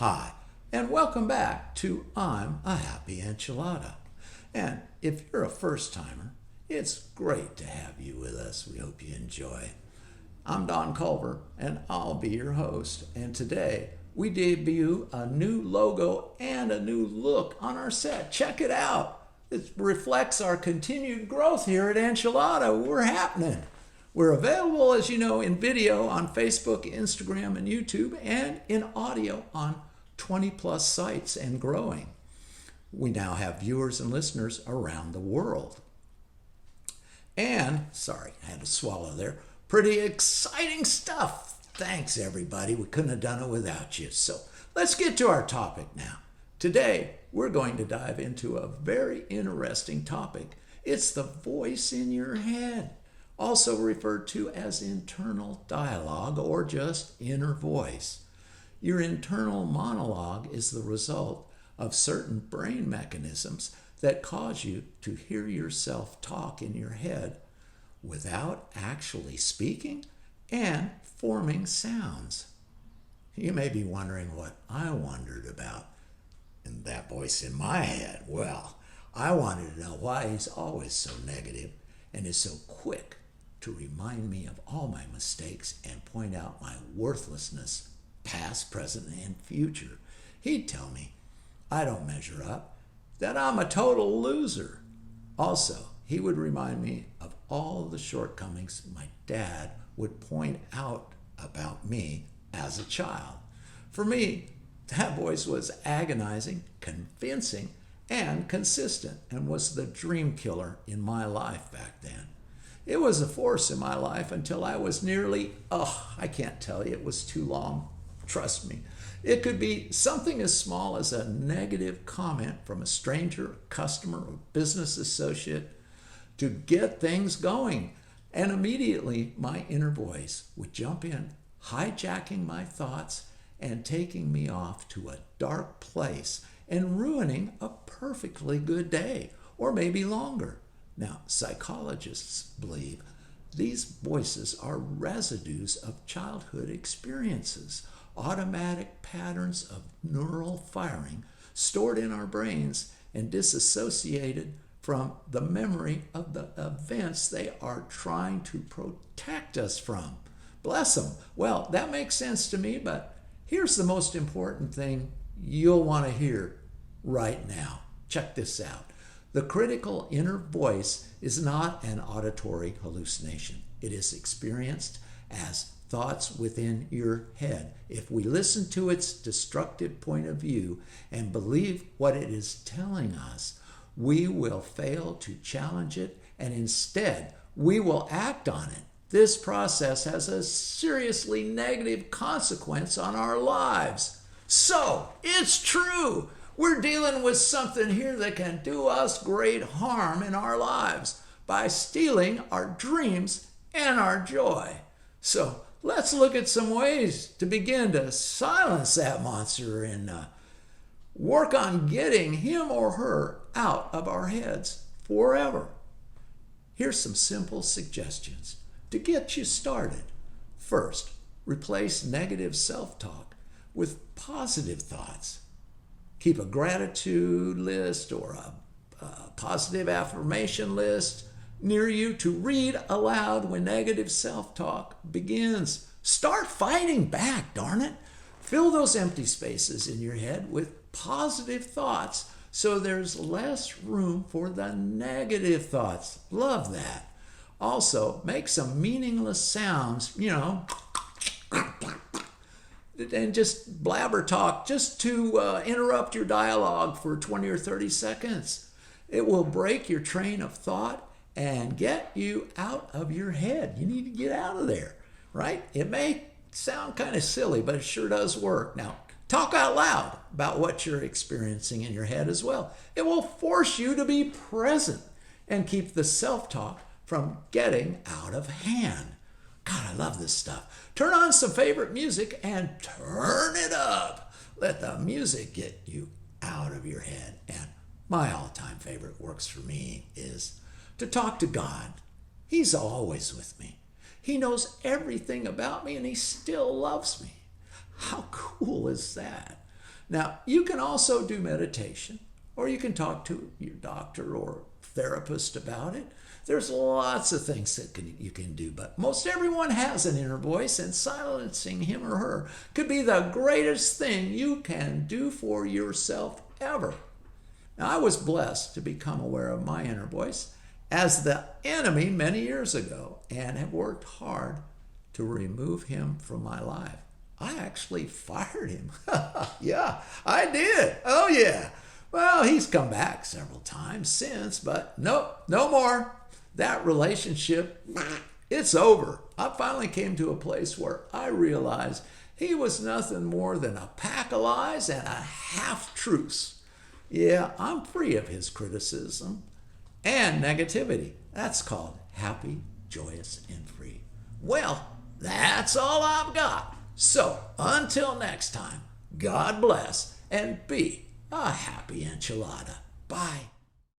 Hi, and welcome back to I'm a Happy Enchilada. And if you're a first timer, it's great to have you with us. We hope you enjoy. I'm Don Culver, and I'll be your host. And today we debut a new logo and a new look on our set. Check it out. It reflects our continued growth here at Enchilada. We're happening. We're available, as you know, in video on Facebook, Instagram, and YouTube, and in audio on 20 plus sites and growing. We now have viewers and listeners around the world. And, sorry, I had to swallow there, pretty exciting stuff. Thanks, everybody. We couldn't have done it without you. So let's get to our topic now. Today, we're going to dive into a very interesting topic. It's the voice in your head, also referred to as internal dialogue or just inner voice. Your internal monologue is the result of certain brain mechanisms that cause you to hear yourself talk in your head without actually speaking and forming sounds. You may be wondering what I wondered about in that voice in my head. Well, I wanted to know why he's always so negative and is so quick to remind me of all my mistakes and point out my worthlessness, past, present, and future. He'd tell me I don't measure up, that I'm a total loser. Also, he would remind me of all the shortcomings my dad would point out about me as a child. For me, that voice was agonizing, convincing, and consistent, and was the dream killer in my life back then. It was a force in my life until I was nearly, I can't tell you, it was too long. Trust me. It could be something as small as a negative comment from a stranger, customer, or business associate to get things going. And immediately my inner voice would jump in, hijacking my thoughts and taking me off to a dark place and ruining a perfectly good day, or maybe longer. Now, psychologists believe these voices are residues of childhood experiences, automatic patterns of neural firing stored in our brains and disassociated from the memory of the events they are trying to protect us from. Bless them. Well, that makes sense to me, but here's the most important thing you'll want to hear right now. Check this out. The critical inner voice is not an auditory hallucination. It is experienced as thoughts within your head. If we listen to its destructive point of view and believe what it is telling us, we will fail to challenge it, and instead we will act on it. This process has a seriously negative consequence on our lives. So, it's true. We're dealing with something here that can do us great harm in our lives by stealing our dreams and our joy. So let's look at some ways to begin to silence that monster and work on getting him or her out of our heads forever. Here's some simple suggestions to get you started. First, replace negative self-talk with positive thoughts. Keep a gratitude list or a positive affirmation list near you to read aloud when negative self-talk begins. Start fighting back, darn it. Fill those empty spaces in your head with positive thoughts so there's less room for the negative thoughts. Love that. Also, make some meaningless sounds, and just blabber talk just to interrupt your dialogue for 20 or 30 seconds. It will break your train of thought and get you out of your head. You need to get out of there, right? It may sound kind of silly, but it sure does work. Now, talk out loud about what you're experiencing in your head as well. It will force you to be present and keep the self-talk from getting out of hand. God, I love this stuff. Turn on some favorite music and turn it up. Let the music get you out of your head. And my all-time favorite works for me is to talk to God. He's always with me. He knows everything about me and he still loves me. How cool is that? Now, you can also do meditation, or you can talk to your doctor or therapist about it. There's lots of things that you can do, but most everyone has an inner voice, and silencing him or her could be the greatest thing you can do for yourself ever. Now, I was blessed to become aware of my inner voice as the enemy many years ago and have worked hard to remove him from my life. I actually fired him. Yeah, I did. Oh, yeah. Well, he's come back several times since, but nope, no more. That relationship, it's over. I finally came to a place where I realized he was nothing more than a pack of lies and a half-truths. Yeah, I'm free of his criticism and negativity. That's called happy, joyous, and free. Well, that's all I've got. So until next time, God bless and be a happy enchilada. Bye.